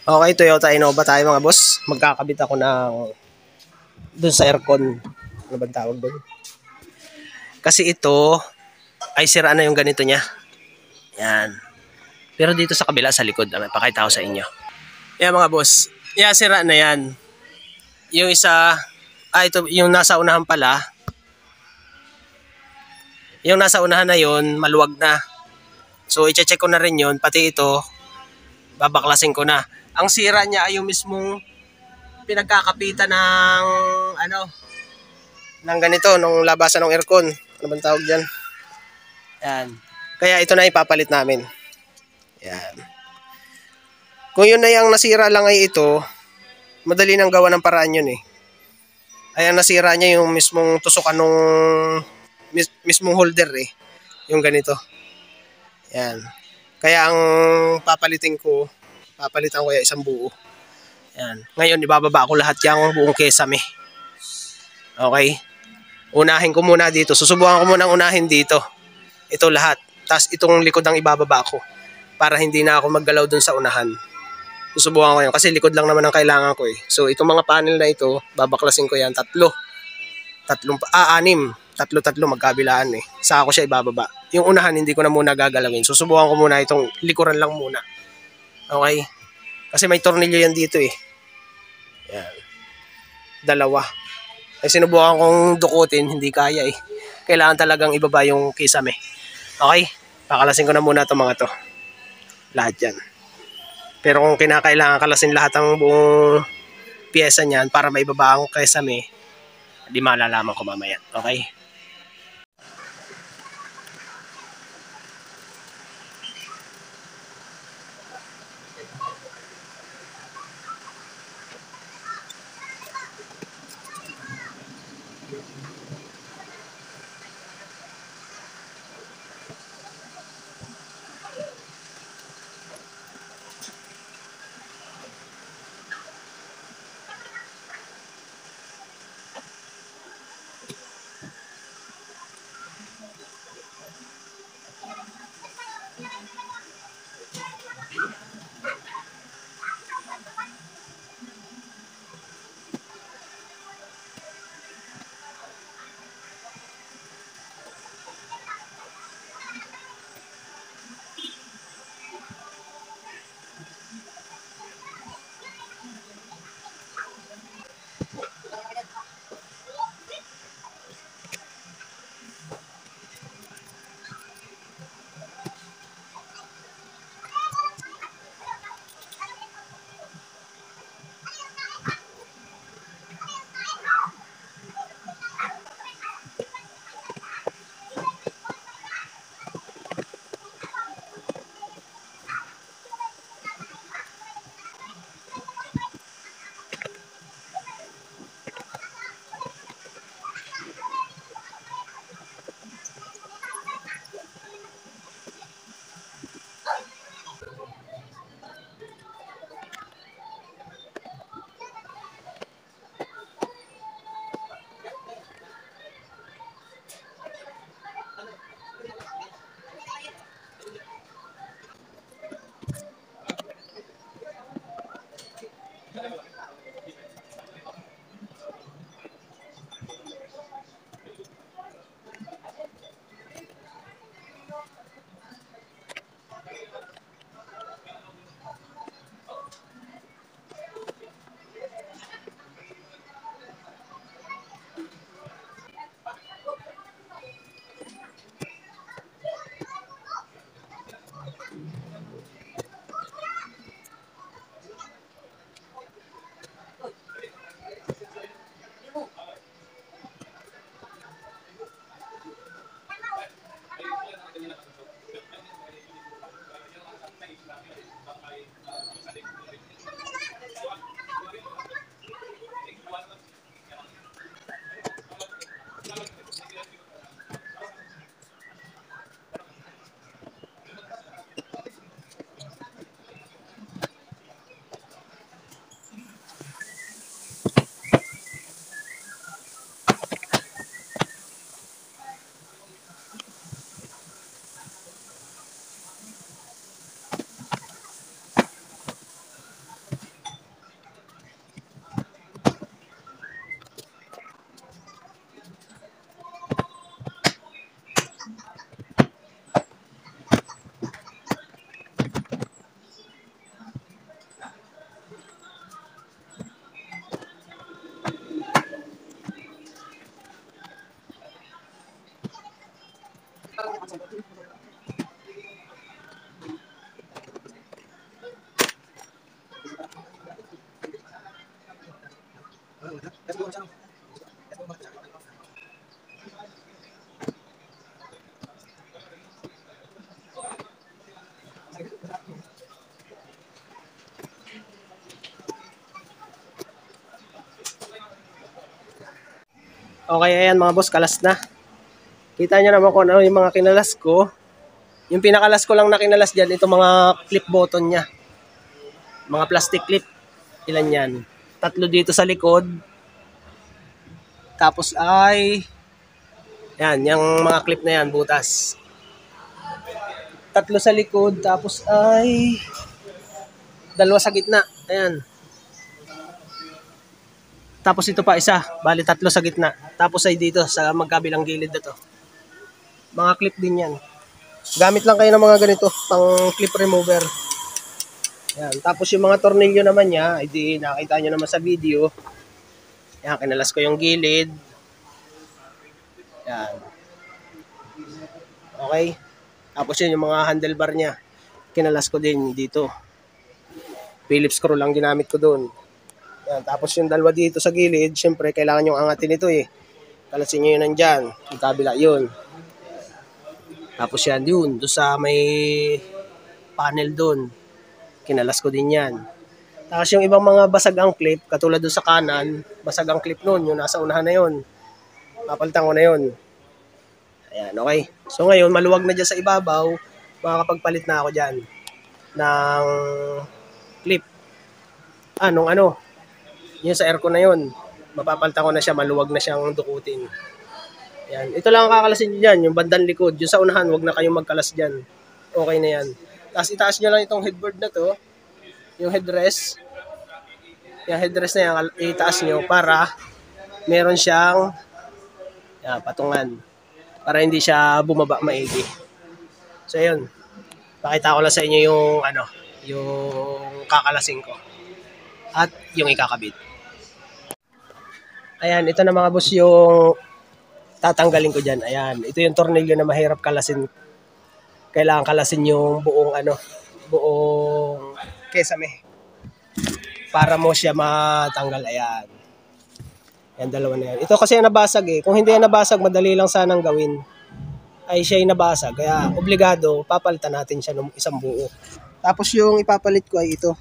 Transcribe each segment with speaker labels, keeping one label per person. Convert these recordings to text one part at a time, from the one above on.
Speaker 1: Okay, Toyota Innova tayo mga boss. Magkakabit ako ng dun sa aircon. Ano ba tawag dun? Kasi ito ay sira na yung ganito niya. Yan. Pero dito sa kabila sa likod, pakita ko sa inyo. Yan mga boss. Yan, sira na yan. Yung isa, ito, yung nasa unahan pala. Yung nasa unahan na yon maluwag na. So, i-check ko na rin yun. Pati ito, babaklasin ko na. Ang sira niya ay yung mismong pinagkakapitan ng ng ganito, nung labasan ng aircon. Ano bang tawag dyan? Yan. Kaya ito na ipapalit namin. Yan. Kung yun na yung nasira lang ay ito, madali nang gawa ng paraan yun eh. Ay ang nasira niya yung mismong tusukan nung mismong holder eh. Yung ganito. Yan. Kaya ang papalitan ko ya isang buo. Yan. Ngayon ibababa ko lahat yung buong kesame. Okay? Unahin ko muna dito. Susubukan ko muna unahin dito. Ito lahat. Tapos itong likod ang ibababa ko. Para hindi na ako maggalaw dun sa unahan. Susubukan ko yan. Kasi likod lang naman ang kailangan ko eh. So itong mga panel na ito, babaklasin ko yan. Anim. Tatlo magkabilaan eh. Saka ko siya ibababa. Yung unahan hindi ko na muna gagalawin. Susubukan ko muna itong likuran lang muna. Okay? Kasi may tornilyo yan dito eh. Yan. Dalawa. Ay sinubukan kong dukutin, hindi kaya eh. Kailangan talagang ibaba yung kisame. Okay? Pakalasin ko na muna itong mga to. Lahat yan. Pero kung kinakailangan kalasin lahat ng buong pyesa niyan para maibaba ang kisame, di malalaman ko mamaya. Okay? Okay, ayan mga boss, kalas na. Kita nyo naman kung ano yung mga kinalas ko. Yung pinakalas ko lang na kinalas dyan, ito mga clip button niya. Mga plastic clip. Ilan yan? 3 dito sa likod. Tapos ay, yan, yung mga clip na yan, butas. 3 sa likod, tapos ay 2 sa gitna. Ayan. Tapos ito pa isa, bali 3 sa gitna. Tapos ay dito sa magkabilang gilid na to. Mga clip din yan. Gamit lang kayo ng mga ganito, pang clip remover. Yan. Tapos yung mga tornilyo naman niya, hindi nakita nyo naman sa video. Yan, kinalas ko yung gilid. Yan. Okay. Tapos yun, yung mga handlebar niya. Kinalas ko din dito. Phillips screw lang ginamit ko doon. Yan. Tapos yung 2 dito sa gilid, syempre kailangan yung angatin ito eh. Kalasin nyo yun nandyan. Yung kabila yun. Tapos yan doon sa may panel doon. Kinalas ko din yan. Tapos yung ibang mga basag ang clip, katulad doon sa kanan, basag ang clip noon, yung nasa unahan na yun. Papalitan ko na yun. Ayan, okay. So ngayon, maluwag na dyan sa ibabaw, makakapagpalit na ako dyan ng clip. Nung ano, yun sa aircon na yun. Mapapalitan ko na siya, maluwag na siyang dukutin. Ayan. Ito lang ang kakalasin nyo dyan, yung bandang likod. Yung sa unahan, wag na kayong magkalas dyan. Okay na yan. Tapos itaas nyo lang itong headboard na to, yung headrest. Yung headrest na yan, itaas nyo para meron siyang patungan. Para hindi siya bumaba maigi. So yun, pakita ko lang sa inyo yung yung kakalasin ko. At yung ikakabit. Ayan, ito na mga boss yung tatanggalin ko dyan. Ayan, ito yung tornilyo na mahirap kalasin. Kailangan kalasin yung buong buong kesame. Para mo siya matanggal. Ayan. Yan, 2 na yan. Ito kasi nabasag eh. Kung hindi yan nabasag, madali lang sanang gawin. Ay siya yung nabasag. Kaya obligado, papalitan natin siya ng isang buo. Tapos yung ipapalit ko ay ito.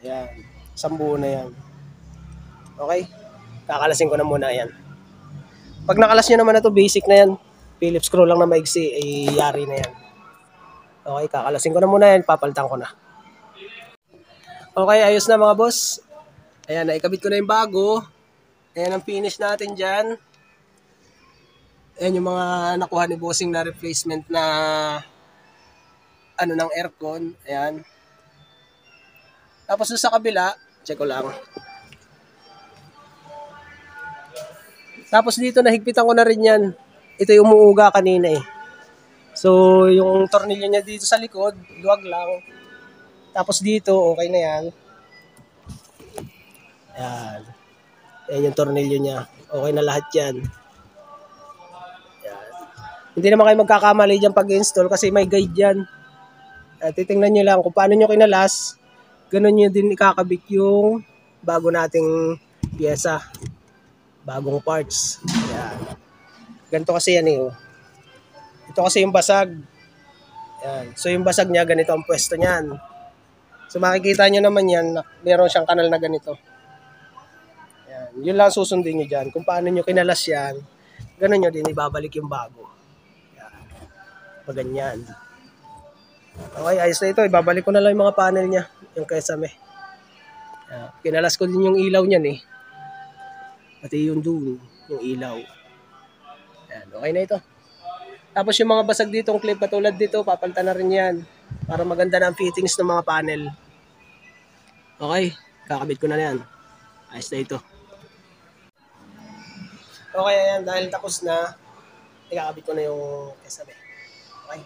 Speaker 1: Ayan. Isang buo na yan. Okay? Kakalasin ko na muna yan. Pag nakalas nyo naman na ito, basic na yan. Phillips screw lang na maigsi, ay yari na yan. Okay, kakalasin ko na muna yan. Papalitan ko na. Okay, ayos na mga boss. Ayan, naikabit ko na yung bago. Ayan ang finish natin dyan. Ayan yung mga nakuha ni Bossing na replacement na ng aircon. Ayan. Tapos sa kabila, check ko lang. Tapos dito nahigpitan ko na rin yan. Ito yung umuuga kanina eh. So yung tornilyo niya dito sa likod, luwag lang. Tapos dito, okay na yan. Ayan. Ayan yung tornilyo niya. Okay na lahat yan. Ayan. Hindi naman kayo magkakamali dyan pag-install kasi may guide yan. Titingnan nyo lang kung paano nyo kinalas. Ganun nyo din ikakabit yung bago nating pyesa. Bagong parts. Ayan. Ganito kasi yan eh. Oh. Ito kasi yung basag. Ayan. So yung basag niya, ganito ang pwesto niyan. So makikita nyo naman yan, meron siyang kanal na ganito. Ayan. Yun lang susundin nyo dyan. Kung paano nyo kinalas yan, ganun nyo din ibabalik yung bago. Ayan. Paganyan. Okay, ayos na ito. Ibabalik ko na lang yung mga panel niya. Yung kesame. Ayan. Kinalas ko din yung ilaw niyan eh. Pati yung doon, yung ilaw. Ayan. Okay na ito. Tapos yung mga basag ditong clip katulad dito, papalitan na rin yan. Para maganda na ang fittings ng mga panel. Okay, kakabit ko na yan. Ayos na ito. Okay, ayan, dahil tapos na, ikakabit ko na yung kesame. Okay.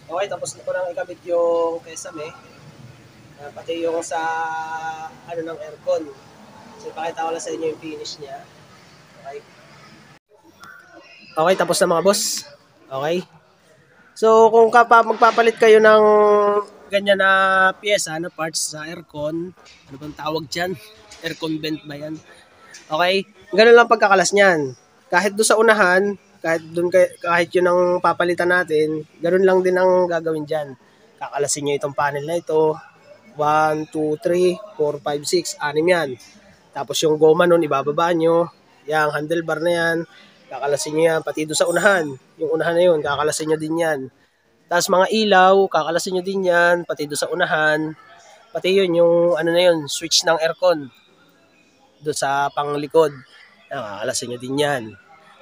Speaker 1: Okay, tapos na ko nang ikabit yung kesame. Pati yung sa ano ng aircon. So, ipakita ko lang sa inyo yung finish niya. Okay. Okay, tapos na mga boss. Okay. So, kung magpapalit kayo ng ganyan na pyesa na parts sa aircon, ano bang tawag dyan? Aircon vent ba yan? Okay? Ganun lang pagkakalas niyan. Kahit doon sa unahan, kahit yun ang papalitan natin, ganun lang din ang gagawin dyan. Kakalasin nyo itong panel na ito. 1, 2, 3, 4, 5, 6, 6 yan. Tapos yung goma nun, ibababa nyo. Yung handlebar na yan, kakalasin nyo yan. Pati doon sa unahan, yung unahan na yun, kakalasin nyo din yan. Tapos mga ilaw, kakalasin nyo din yan. Pati doon sa unahan. Pati yun, yung ano na yun, switch ng aircon. Doon sa panglikod. Kakalasin nyo din yan.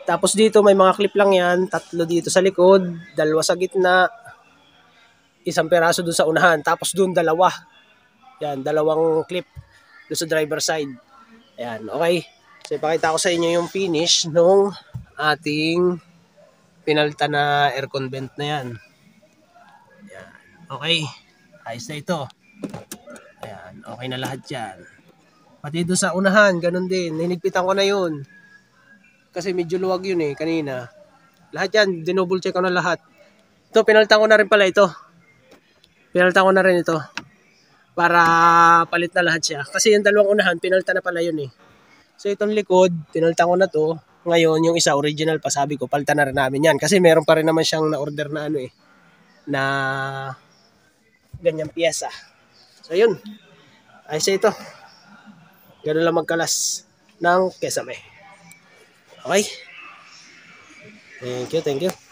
Speaker 1: Tapos dito may mga clip lang yan. 3 dito sa likod, 2 sa gitna, 1 peraso doon sa unahan. Tapos doon 2. Yan, 2 clip doon sa driver side. Ayan, okay. So ipakita ko sa inyo yung finish nung ating pinalitan na aircon vent na yan. Ayan, okay. Ayos na ito. Ayan, okay na lahat yan. Pati doon sa unahan, ganun din. Hinigpitan ko na yun. Kasi medyo luwag yun kanina. Lahat yan, dinouble check ko na lahat. Ito, pinalitan ko na rin pala ito. Pinalitan ko na rin ito. Para palit na lahat siya. Kasi yung 2 unahan, pinalitan na pala yun So itong likod, pinalitan ko na to. Ngayon, yung isa original pa, sabi ko, palitan na rin namin yan. Kasi meron pa rin naman siyang na-order na na ganyang piyesa. So yun. Ayos ito. Ganun lang magkalas ng kesame. Okay? Thank you, thank you.